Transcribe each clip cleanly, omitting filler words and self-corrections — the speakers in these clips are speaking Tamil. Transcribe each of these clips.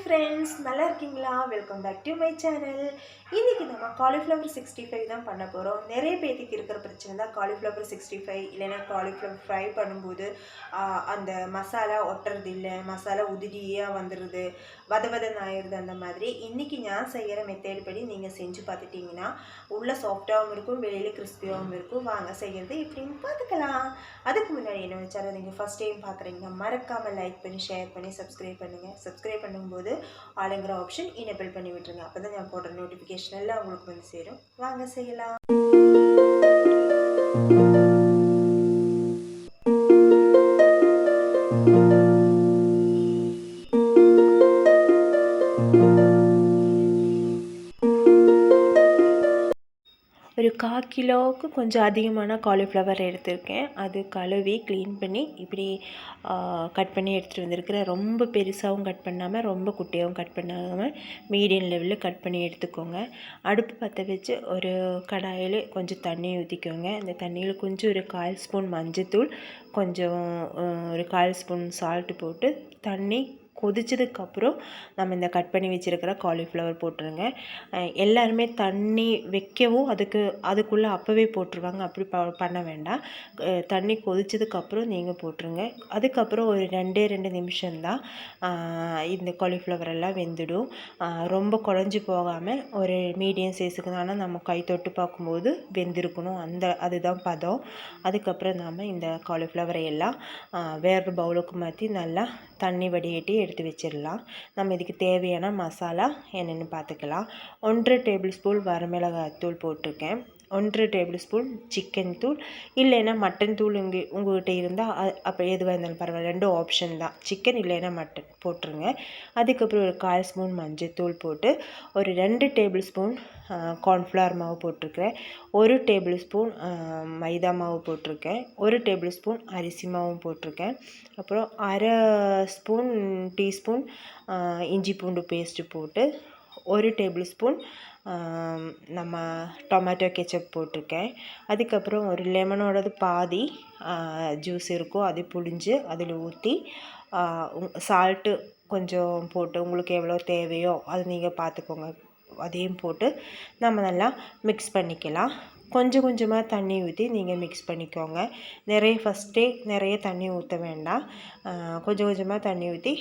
ஃப்ரெண்ட்ஸ், நல்லா இருக்கீங்களா? Welcome back to my channel. இன்றைக்கி நம்ம காலிஃப்ளவர் 65 தான் பண்ண போகிறோம். நிறைய பேத்துக்கு இருக்கிற பிரச்சனை தான் காலிஃப்ளவர் 65 இல்லைன்னா காலிஃப்ளவர் ஃப்ரை பண்ணும்போது அந்த மசாலா ஒட்டுறது இல்லை, மசாலா உதிரியாக வந்துடுது, வதவதன் ஆயிடுது. அந்த மாதிரி இன்றைக்கி நான் செய்கிற மெத்தேட் படி நீங்கள் செஞ்சு பார்த்துட்டிங்கன்னா உள்ளே சாஃப்டாகவும் இருக்கும், வெளியில் கிறிஸ்பியாகவும் இருக்கும். வாங்க செய்கிறது எப்படின்னு பார்த்துக்கலாம். அதுக்கு முன்னாடி என்னோட சேனல் நீங்கள் ஃபஸ்ட் டைம் பார்க்குறீங்க, மறக்காமல் லைக் பண்ணி ஷேர் பண்ணி சப்ஸ்கிரைப் பண்ணுங்கள். சப்ஸ்கிரைப் பண்ணும்போது ஆளுங்கிற ஆப்ஷன் எனேபிள் பண்ணி விட்டுருங்க. அப்போ தான் நான் போடுற நோட்டிஃபிகேஷன் எல்லாம் உங்களுக்கு வந்து சேரும். வாங்க செய்யலாம். ஒரு 1/4 கிலோவுக்கு கொஞ்சம் அதிகமான காலிஃப்ளவர் எடுத்திருக்கேன். அது கழுவி க்ளீன் பண்ணி இப்படி கட் பண்ணி எடுத்துகிட்டு வந்திருக்கிறேன். ரொம்ப பெருசாகவும் கட் பண்ணாமல் ரொம்ப குட்டியாகவும் கட் பண்ணாமல் மீடியம் லெவலில் கட் பண்ணி எடுத்துக்கோங்க. அடுப்பு பற்ற வச்சு ஒரு கடாயில் கொஞ்சம் தண்ணி ஊற்றிக்கோங்க. அந்த தண்ணியில் கொஞ்சம் ஒரு 1/4 ஸ்பூன் மஞ்சத்தூள், கொஞ்சம் ஒரு 1/4 ஸ்பூன் சால்ட்டு போட்டு தண்ணி கொதிச்சதுக்கப்புறம் நம்ம இந்த கட் பண்ணி வச்சுருக்கிற காலிஃப்ளவர் போட்டுருங்க. எல்லாருமே தண்ணி வைக்கவும் அதுக்குள்ளே அப்போவே போட்டுருவாங்க. அப்படி பண்ண வேண்டாம். தண்ணி கொதிச்சதுக்கப்புறம் நீங்கள் போட்டுருங்க. அதுக்கப்புறம் ஒரு 2 நிமிஷம்தான் இந்த காலிஃப்ளவர் எல்லாம் வெந்துடும். ரொம்ப குழஞ்சி போகாமல் ஒரு மீடியம் சைஸுக்கு தான். ஆனால் நம்ம கை தொட்டு பார்க்கும்போது வெந்திருக்கணும். அதுதான் பதம். அதுக்கப்புறம் நாம் இந்த காலிஃப்ளவரை எல்லாம் வேறு பவுலுக்கு மாற்றி நல்லா தண்ணி வடிகட்டி எடுத்து வச்சிடலாம். நம்ம இதுக்கு தேவையான மசாலா என்னென்னு பார்த்துக்கலாம். 1 டேபிள் ஸ்பூன் வரமிளகாய் தூள் போட்டிருக்கேன். 1 டேபிள் ஸ்பூன் சிக்கன் தூள், இல்லைன்னா மட்டன் தூள் உங்கள்கிட்ட இருந்தால் அப்போ எதுவாக இருந்தாலும் பரவாயில்ல, 2 ஆப்ஷன் தான். சிக்கன் இல்லைன்னா மட்டன் போட்டுருங்க. அதுக்கப்புறம் ஒரு 1/4 ஸ்பூன் மஞ்சள் தூள் போட்டு ஒரு 2 டேபிள் ஸ்பூன் கார்ன்ஃப்ளவர் மாவு போட்டிருக்கிறேன். 1 டேபிள் ஸ்பூன் மைதா மாவு போட்டிருக்கேன். 1 டேபிள் ஸ்பூன் அரிசி மாவும் போட்டிருக்கேன். அப்புறம் அரை டீஸ்பூன் இஞ்சி பூண்டு பேஸ்ட்டு போட்டு 1 டேபிள் ஸ்பூன் நம்ம டொமேட்டோ கெச்சப் போட்டிருக்கேன். அதுக்கப்புறம் ஒரு லெமனோடது பாதி ஜூஸ் இருக்கும், அது புழிஞ்சு அதில் ஊற்றி சால்ட்டு கொஞ்சம் போட்டு உங்களுக்கு எவ்வளோ தேவையோ அது நீங்கள் பார்த்துக்கோங்க. அதையும் போட்டு நம்ம நல்லா மிக்ஸ் பண்ணிக்கலாம். கொஞ்சம் கொஞ்சமாக தண்ணி ஊற்றி நீங்கள் மிக்ஸ் பண்ணிக்கோங்க. ஃபஸ்ட்டே நிறைய தண்ணி ஊற்ற வேண்டாம். கொஞ்சம் கொஞ்சமாக தண்ணி ஊற்றி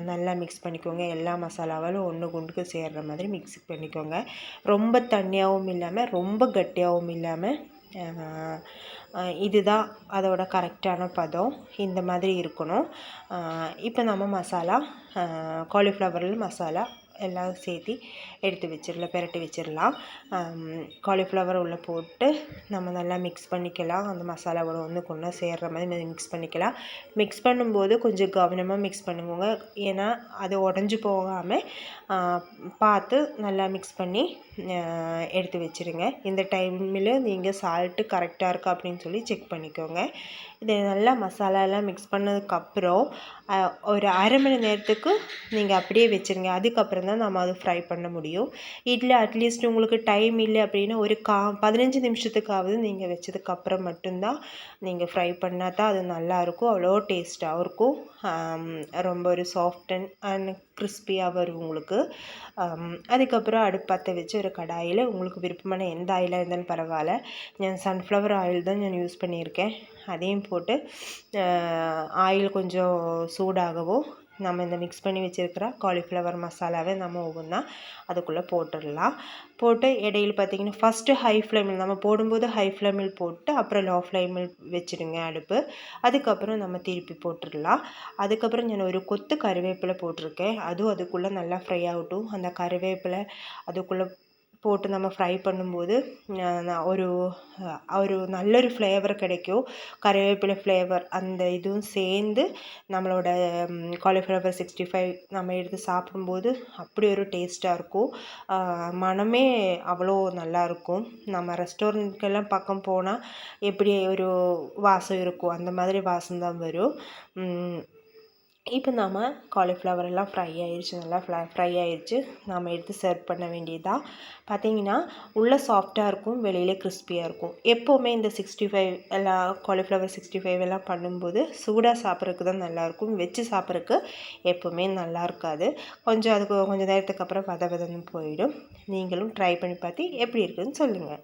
நல்லா மிக்ஸ் பண்ணிக்கோங்க. எல்லா மசாலாவும் ஒன்று குண்டுக்கு சேர்கிற மாதிரி மிக்ஸ் பண்ணிக்கோங்க. ரொம்ப தண்ணியாகவும் இல்லாமல் ரொம்ப கட்டியாகவும் இல்லாமல் இதுதான் அதோட கரெக்டான பதம். இந்த மாதிரி இருக்கணும். இப்போ நம்ம மசாலா காலிஃப்ளவரில் மசாலா எல்லாம் சேர்த்து பிரட்டி வச்சிடலாம். காலிஃப்ளவர் உள்ளே போட்டு நம்ம நல்லா மிக்ஸ் பண்ணிக்கலாம். அந்த மசாலாவோட ஒன்றுக்கு சேர்கிற மாதிரி மிக்ஸ் பண்ணிக்கலாம். மிக்ஸ் பண்ணும்போது கொஞ்சம் கவனமாக மிக்ஸ் பண்ணுவோங்க. ஏன்னா அது உடஞ்சி போகாமல் பார்த்து நல்லா மிக்ஸ் பண்ணி எடுத்து வச்சுருங்க. இந்த டைமில் நீங்கள் சால்ட்டு கரெக்டாக இருக்கா அப்படின்னு சொல்லி செக் பண்ணிக்கோங்க. இதை நல்லா மசாலாலாம் மிக்ஸ் பண்ணதுக்கப்புறம் ஒரு அரை மணி நேரத்துக்கு நீங்கள் அப்படியே வச்சுருங்க. அதுக்கப்புறம் தான் நம்ம அதை ஃப்ரை பண்ண முடியும். இதில் அட்லீஸ்ட் உங்களுக்கு டைம் இல்லை அப்படின்னா ஒரு 15 நிமிஷத்துக்காவது நீங்கள் வச்சதுக்கப்புறம் மட்டும்தான் நீங்கள் ஃப்ரை பண்ணால் தான் அது நல்லாயிருக்கும். அவ்வளோ டேஸ்ட்டாகவும் இருக்கும். ரொம்ப ஒரு சாஃப்ட் அண்ட் கிறிஸ்பியாக வரும் உங்களுக்கு. அதுக்கப்புறம் அடுப்பு பற்ற வச்சு ஒரு கடாயில் உங்களுக்கு விருப்பமான எந்த ஆயிலாக இருந்தாலும் பரவாயில்ல. நான் சன்ஃப்ளவர் ஆயில் தான் நான் யூஸ் பண்ணியிருக்கேன். அதையும் போட்டு ஆயில் கொஞ்சம் சூடாகவும் நம்ம இந்த மிக்ஸ் பண்ணி வச்சுருக்கிற காலிஃப்ளவர் மசாலாவை நம்ம ஒவ்வொன்றா அதுக்குள்ளே போட்டுடலாம். போட்டு இடையில் பார்த்திங்கன்னா ஃபஸ்ட்டு ஹை ஃப்ளேமில் நம்ம போடும்போது ஹை ஃப்ளேமில் போட்டு அப்புறம் லோ ஃப்ளேமில் வச்சுடுங்க அடுப்பு. அதுக்கப்புறம் நம்ம திருப்பி போட்டுடலாம். அதுக்கப்புறம் நான் ஒரு கொத்து கருவேப்பிலை போட்டிருக்கேன். அதுக்குள்ளே நல்லா ஃப்ரை ஆகட்டும். அந்த கருவேப்பிலை அதுக்குள்ளே போட்டு நம்ம ஃப்ரை பண்ணும்போது ஒரு நல்லொரு ஃப்ளேவர் கிடைக்கும். கருவேப்பிலை ஃப்ளேவர் அந்த இதுவும் சேர்ந்து நம்மளோட காலிஃப்ளவர் 65 நம்ம எடுத்து சாப்பிடும்போது அப்படி ஒரு டேஸ்ட்டாக இருக்கும். மனமே அவ்வளோ நல்லாயிருக்கும். நம்ம ரெஸ்டாரண்ட்கெல்லாம் பக்கம் போனால் எப்படி ஒரு வாசம் இருக்கும், அந்த மாதிரி வாசம் தான் வரும். இப்போ நாம் காலிஃப்ளவர் எல்லாம் ஃப்ரை ஆயிடுச்சு, நல்லா ஃப்ரை ஆயிடுச்சு. நாம் எடுத்து சர்வ் பண்ண வேண்டியதாக. பார்த்தீங்கன்னா உள்ளே சாஃப்டாக இருக்கும், வெளியிலே கிறிஸ்பியாக இருக்கும். எப்போவுமே இந்த 65 எல்லாம் காலிஃப்ளவர் 65 எல்லாம் பண்ணும்போது சூடாக சாப்பிட்றதுக்கு தான் நல்லாயிருக்கும். வச்சு சாப்பிட்றதுக்கு எப்போவுமே நல்லா இருக்காது. கொஞ்சம் நேரத்துக்கு அப்புறம் வதன்னு போயிடும். நீங்களும் ட்ரை பண்ணி பார்த்து எப்படி இருக்குதுன்னு சொல்லுங்கள்.